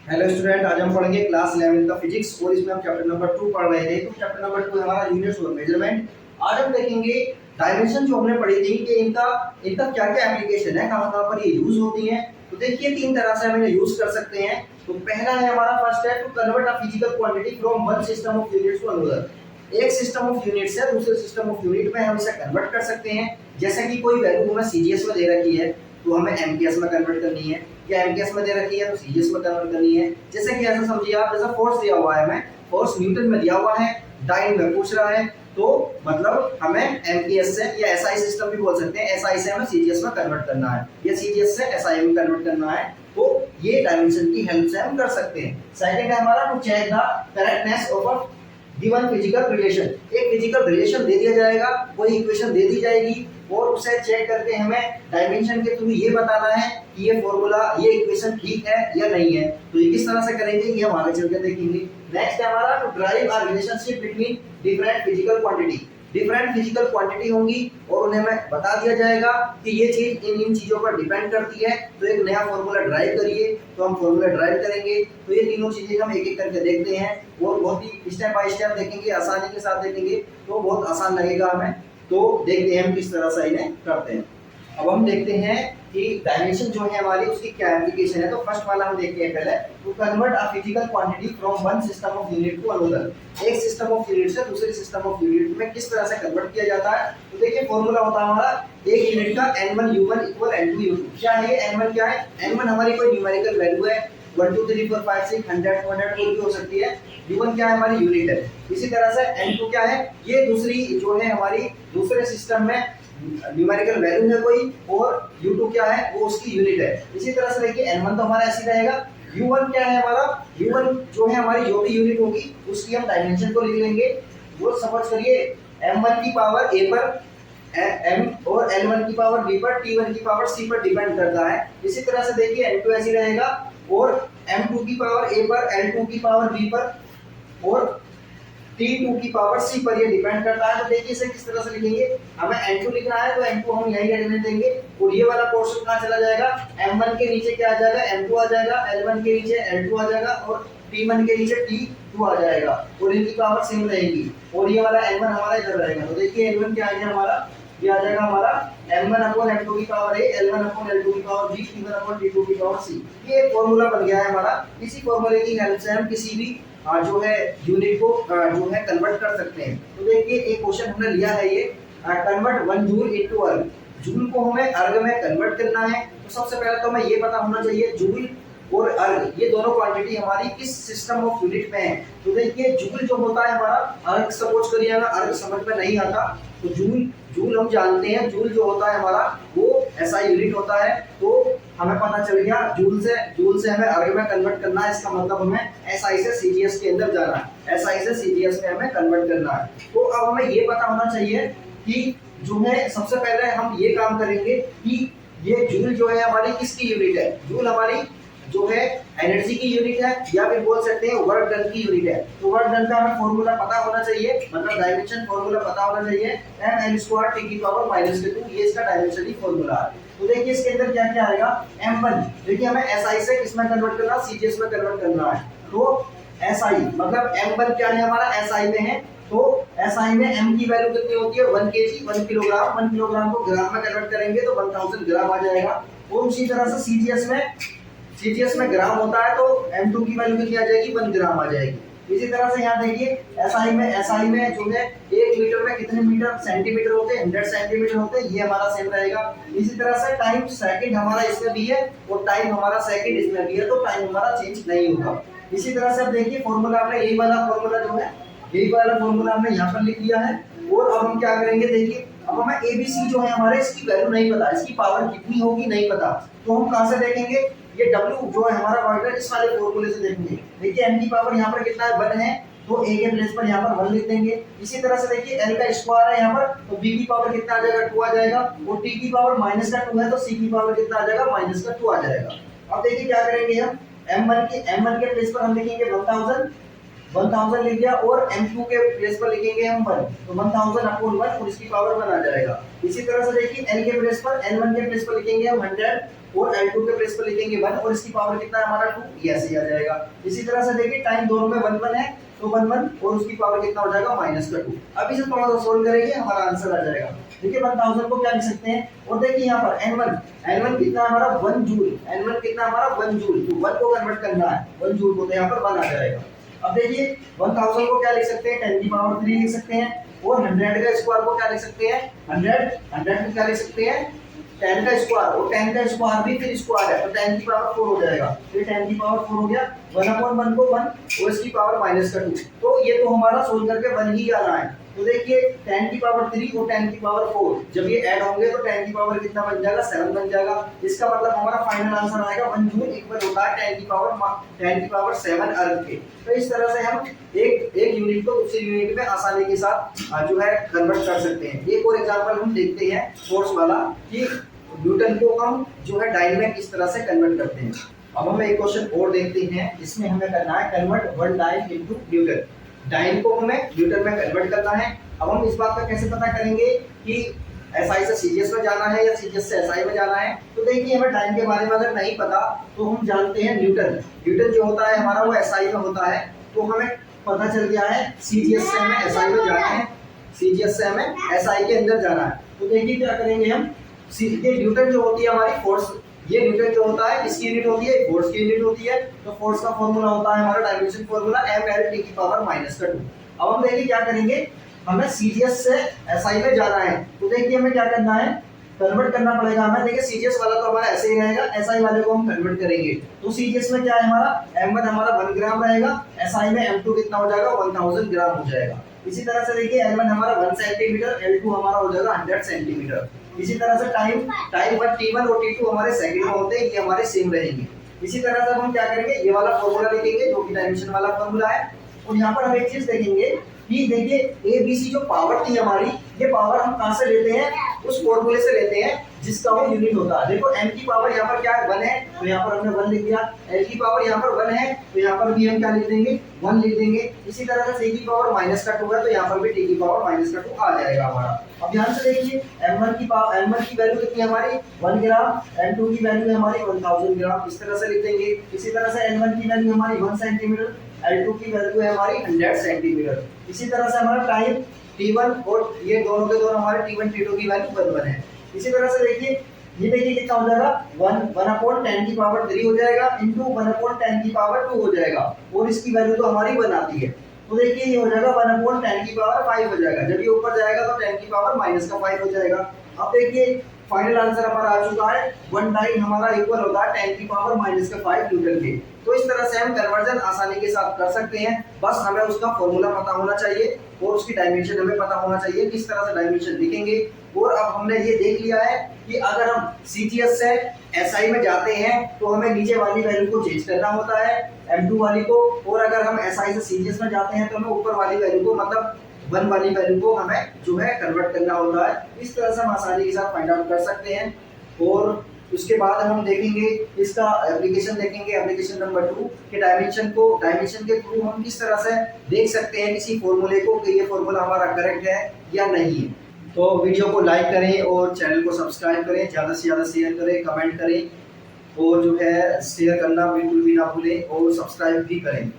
Hello student, आज हम पढ़ेंगे क्लास 11 का फिजिक्स और इसमें हम चैप्टर नंबर 2 पढ़ रहे थे। तो चैप्टर नंबर 2 हमारा यूनिट्स और मेजरमेंट। आज हम देखेंगे डायमेंशन जो हमने पढ़ी थी कि इनका इनका क्या क्या एप्लीकेशन है, कहाँ कहाँ पर ये यूज होती हैं। तो देखिए तीन तरह से हम इन्हें यूज कर सकते हैं। तो पहला है हमारा फर्स्ट है to convert a physical quantity from one system of units to another. एक सिस्टम ऑफ यूनिट से दूसरे सिस्टम ऑफ यूनिट में हम इसे कन्वर्ट कर सकते हैं। जैसे कि कोई वैल्यू हमें सीजीएस में दे रखी है तो हमें एमपीएस में कन्वर्ट करनी है, या एमपीएस में दे रखी है तो सीजीएस में कन्वर्ट करनी है। जैसे कि ऐसा समझिए आप, जैसा फोर्स दिया हुआ है, हमें फोर्स न्यूटन में दिया हुआ है, डाइन में पूछ रहा है, तो मतलब हमें एमपीएस से या एसआई सिस्टम भी बोल सकते हैं, एसआई से हमें सीजीएस में कन्वर्ट करना है या सीजीएस से एसआई में कन्वर्ट करना है। तो ये डायमेंशन की हेल्प से हम कर सकते हैं। सेकंड है हमारा to check the correctness of a given physical relation. एक फिजिकल रिलेशन दे दिया जाएगा, कोई इक्वेशन दे दी जाएगी और उसे चेक करके हमें डायमेंशन के थ्रू ये बताना है कि ये फॉर्मूला, ये इक्वेशन ठीक है या नहीं है। तो ये किस तरह से करेंगे ये हम आगे चल के देखेंगे। नेक्स्ट है हमारा to derive a relationship between different physical quantity. Different physical quantity होंगी और उन्हें हमें बता दिया जाएगा कि ये चीज इन इन चीजों पर डिपेंड करती है, तो एक नया फॉर्मूला ड्राइव करिए। तो हम फॉर्मूला ड्राइव करेंगे। तो ये तीनों चीजें हम एक एक करके देखते हैं और बहुत ही स्टेप बाय स्टेप देखेंगे, आसानी के साथ देखेंगे तो बहुत आसान लगेगा हमें। तो देखते हैं हम किस तरह से इन्हें करते हैं। अब हम देखते हैं कि डायमेंशन जो है हमारी उसकी क्या एप्लीकेशन है। तो फर्स्ट वाला हम देखते हैं पहले, to convert a physical quantity from one system of unit to another. एक सिस्टम ऑफ यूनिट से दूसरे सिस्टम ऑफ यूनिट में किस तरह से कन्वर्ट किया जाता है। तो देखिए फॉर्मूला होता है हमारा एक यूनिट का n1 u1 equal n2 u2। क्या है ये n1? क्या है n1? हमारी कोई न्यूमेरिकल वैल्यू है, 1 2 3 4 5 6 100 200 कोई भी हो सकती है। u1 क्या है हमारी यूनिट है। इसी तरह से n2 क्या है, ये दूसरी जो है हमारी दूसरे सिस्टम में न्यूमेरिकल वैल्यू है कोई, और u2 क्या है वो उसकी यूनिट है। इसी तरह से देखिए n1 तो हमारा ऐसे रहेगा। u1 क्या है हमारा, u1 जो है हमारी जो भी यूनिट होगी उसकी हम डायमेंशन को लिख लेंगे। वो सपोज करिए m1 की पावर a पर m और l1 की पावर b पर, t1 की पावर c पर डिपेंड करता है। इसी तरह से देखिए n2 ऐसे रहेगा और m2 की पावर a पर, l2 की पावर b पर और T2 की पावर C पर ये डिपेंड करता है। तो देखिए इसे किस तरह से लिखेंगे, हमें N2 लिखना है तो N2 हम यहीं रहने देंगे और ये वाला पोर्शन कहाँ चला जाएगा, M1 के नीचे क्या आ जाएगा, M2 आ जाएगा, L1 के नीचे L2 आ जाएगा और T1 के नीचे T2 आ जाएगा और इनकी पावर सेम रहेगी और ये वाला N1 हमारा इधर रहेगा। तो देखिए N1 क्या आ गया हमारा, ये आ जाएगा हमारा m1 अपॉन m2 की power a, l1 upon l2 की power b, t1 upon t2 की पावर c। ये एक फॉर्मूला बन गया है हमारा। इसी फॉर्मूले की हेल्प से हम किसी भी जो है यूनिट को जो है कन्वर्ट कर सकते हैं। तो देखिए एक क्वेश्चन हमने लिया है ये, कन्वर्ट 1 जूल इनटू अर्ग। जूल को हमें अर्ग में कन्वर्ट करना है। तो सबसे पहले तो हमें ये पता होना चाहिए जूल और अर्ग ये दोनों क्वांटिटी हमारी किस सिस्टम ऑफ यूनिट में है। तो देखिए जूल जो होता है हमारा, अर्ग सपोज करिए अगर अर्ग समझ में नहीं आता तो जूल हम जानते हैं, जूल जो होता है हमारा वो ऐसा यूनिट होता है। तो हमें पता चल गया जूल से हमें अर्ग में कन्वर्ट करना है, इसका मतलब हमें एसआई से सीजीएस के अंदर जाना है, एसआई से सीजीएस में हमें कन्वर्ट करना है। तो अब हमें ये पता होना चाहिए कि जो है सबसे पहले हम ये काम करेंगे कि ये जूल जो है हमारी किसकी यूनिट है। जूल हमारी जो है एनर्जी की यूनिट है या फिर बोल सकते हैं वर्क डन की यूनिट है। तो वर्क डन का हमें फॉर्मूला पता होना चाहिए, मतलब डायमेंशन फॉर्मूला पता होना चाहिए ml² t की पावर -2। ये इसका डायमेंशनल फॉर्मूला है। तो देखिए इसके अंदर क्या क्या आएगा, m1 देखिए हमें SI से किसमें कन्वर्ट करना, CGS में कन्वर्ट करना है। तो SI मतलब m1 क्या है हमारा SI में है। तो SI में m की वैल्यू कितनी होती है 1 kg 1 किलोग्राम। 1 किलोग्राम को ग्राम में कन्वर्ट करेंगे तो 1000 ग्राम आ जाएगा। और उसी तरह से CGS में ग्राम होता है तो m2 की वैल्यू कितनी आ जाएगी 1 ग्राम आ जाएगी। इसी तरह से यहाँ देखिए SI में जो है 1 मीटर में कितने मीटर सेंटीमीटर होते हैं, 100 सेंटीमीटर होते हैं, ये हमारा सेम रहेगा। इसी तरह से टाइम सेकंड हमारा इसमें भी है और टाइम हमारा सेकंड इसमें भी है, तो टाइम हमारा चेंज नहीं होगा। इसी तरह से अब देखिए फॉर्मूला हमने यही वाला फॉर्मूला जो है, यही वाला फॉर्मूला हमने यहाँ पर लिख लिया है। और अब हम क्या करेंगे, देखिए अब हमें ABC जो है हमारे इसकी वैल्यू नहीं पता, इसकी पावर कितनी होगी नहीं पता। तो हम कहाँ से देखेंगे, ये W जो है हमारा वर्ग इस वाले फॉर्मूले से देखेंगे। देखिए m की पावर यहाँ पर कितना है 1 है, तो a के प्लेस पर यहाँ पर 1 लिख देंगे। इसी तरह से देखिए l का स्क्वायर है यहाँ पर, तो b की पावर कितना आ जाएगा 2 आ जाएगा और t की पावर -2 है तो c की पावर कितना आ जाएगा -2 आ जाएगा। अब देखिए क्या करेंगे हम, m1 के प्लेस पर हम लिखेंगे 1000 1000 लिख दिया और m2 के प्लेस पर लिखेंगे हम 1, तो 1000 अपॉन 1 और इसकी पावर 1 आ जाएगा। इसी तरह से देखिए n के प्लेस पर n1 के प्लेस पर लिखेंगे हम 100 और l2 के प्लेस पर लिखेंगे 1 और इसकी पावर कितना है हमारा 2, ये ऐसे ही आ जाएगा। इसी तरह से देखिए टाइम दोनों में 1 1 है, तो 1 1 और उसकी पावर कितना हो जाएगा -2। अब इसे थोड़ा सा सोल्व करेंगे, हमारा आंसर आ जाएगा। देखिए 1000 को क्या लिख सकते हैं, और देखिए यहाँ पर n1 कितना है हमारा 1 जूल, n1 कितना हमारा 1 जूल, तो 1 को कन्वर्ट करना है 1 जूल को, तो यहाँ पर 1 आ जाएगा। अब देखिए 1000 को क्या लिख सकते हैं, 10 की पावर 3 लिख सकते हैं, और 100 का स्क्वायर को क्या लिख सकते हैं, 100 को क्या लिख सकते हैं 10 का स्क्वायर, और 10 का स्क्वायर भी फिर स्क्वायर है, तो 10 की पावर 4 हो जाएगा। फिर 10 की पावर 4 हो गया, 1/1 को 1 और इसकी पावर -2, तो ये तो हमारा सोल्व करके 1 ही आना है। तो देखिए 10 की पावर 3 और 10 की पावर 4 जब ये ऐड होंगे तो 10 की पावर कितना बन जाएगा, 7 बन जाएगा। इसका मतलब हमारा फाइनल आंसर आएगा 1 जूल इक्वल होता है 10 की पावर 7 अर्ग के। तो इस तरह से हम एक यूनिट को दूसरी यूनिट में आसानी के साथ जो है कन्वर्ट कर सकते हैं। एक और एग्जांपल हम देखते हैं फोर्स वाला, कि न्यूटन को हम जो है डाइन में किस तरह से कन्वर्ट करते हैं। अब हम एक क्वेश्चन और देखते हैं, इसमें हमें करना है convert 1 dyne into newton. Dyne को हमें न्यूटन में कन्वर्ट करना है। अब हम इस बात का कैसे पता करेंगे कि एसआई से सीजीएस में जाना है या सीजीएस से एसआई में जाना है। तो देखिए हमें डाइन के बारे में अगर नहीं पता तो हम जानते हैं न्यूटन जो होता है हमारा वो एसआई में होता है, तो हमें पता चल गया है सीजीएस से हमें एसआई में जाना है, सीजीएस से हमें एसआई के अंदर जाना है। तो देखिए क्या करेंगे हम, ये न्यूटन जो होती है हमारी फोर्स, ये न्यूटन जो होता है किसकी यूनिट होती है, फोर्स की यूनिट होती है। तो फोर्स का फॉर्मूला होता है हमारा डायमेंशन फॉर्मूला mL की पावर -2। अब हम देखिए क्या करेंगे, हमें सीजीएस से एसआई में जाना है, तो देखिए हमें क्या करना है, कन्वर्ट करना पड़ेगा हमें। देखिए सीजीएस वाला तो हमारा ऐसे ही रहेगा, एसआई वाले को हम कन्वर्ट करेंगे। तो सीजीएस में क्या है हमारा m1 हमारा 1 ग्राम रहेगा, एसआई में m2 कितना हो जाएगा 1000 ग्राम हो जाएगा। इसी तरह से देखिए L1 हमारा 1 सेंटीमीटर, L2 हमारा हो जाएगा 100 सेंटीमीटर। इसी तरह से टाइम 1 T1 और T2 हमारे सेकंड में होते हैं, ये हमारे सेम रहेंगे। इसी तरह से हम क्या करेंगे, ये वाला फॉर्मूला लिखेंगे जो कि डायमेंशन वाला फॉर्मूला है। और यहाँ पर हम एक चीज देखेंगे कि देखिए ए बी सी जो पावर थी हमारी, ये पावर हम कहाँ से लेते हैं, उस फॉर्मूले से लेते हैं जिसका वो यूनिट होता है। देखो m की पावर यहाँ पर क्या है 1 है, तो यहाँ पर हमने 1 लिख दिया। l की पावर यहाँ पर 1 है, तो यहाँ पर भी हम क्या लिख देंगे 1 लिख देंगे। इसी तरह से c की पावर -2 है, तो यहाँ पर भी t की पावर -2 आ जाएगा हमारा। अब ध्यान से देखिए m1 की वैल्यू कितनी है हमारी 1 ग्राम, m2 की वैल्यू है हमारी 1000 ग्राम, इस तरह से लिख देंगे। इसी तरह से n1 की वैल्यू हमारी 1 सेंटीमीटर, L2 की वैल्यू है हमारी 100 सेंटीमीटर। इसी तरह से हमारा टाइम T1 और ये दोनों के दोनों हमारे T1 T2 की वैल्यू 1 है। इसी तरह से देखिए ये देखिए कितना हो जाएगा 1/10 की पावर 3 हो जाएगा इंटू 1/10 की पावर 2 हो जाएगा, और इसकी वैल्यू तो हमारी 1 आती है। तो देखिए ये हो जाएगा 1/10 की पावर 5 हो जाएगा। जब ये ऊपर जाएगा तो 10 की पावर -5 हो जाएगा। अब देखिए फाइनल आंसर हमारा आ चुका है 1 डाइन हमारा इक्वल होता है 10 की पावर -5 न्यूटन के। तो इस तरह से हम कन्वर्जन आसानी के साथ कर सकते हैं, बस हमें उसका फॉर्मूला पता होना चाहिए और उसकी डायमेंशन हमें पता होना चाहिए, किस तरह से डायमेंशन लिखेंगे। और अब हमने ये देख लिया है कि अगर हम सीजीएस से एसआई में जाते हैं तो हमें नीचे वाली वैल्यू को चेंज करना होता है m2 वाली को, और अगर हम एसआई से सीजीएस में जाते हैं तो हमें ऊपर वाली वैल्यू को मतलब 1 वाली वैल्यू को हमें जो है कन्वर्ट करना होता है। इस तरह से हम आसानी के साथ फाइंड आउट कर सकते हैं। और उसके बाद हम देखेंगे इसका एप्लीकेशन देखेंगे, एप्लीकेशन नंबर 2 के डायमेंशन के थ्रू हम किस तरह से देख सकते हैं किसी फॉर्मूले को कि ये फॉर्मूला हमारा करेक्ट है या नहीं है। तो वीडियो को लाइक करें और चैनल को सब्सक्राइब करें, ज़्यादा से ज़्यादा शेयर करें, कमेंट करें, और जो है शेयर करना बिल्कुल भी ना भूलें और सब्सक्राइब भी करें।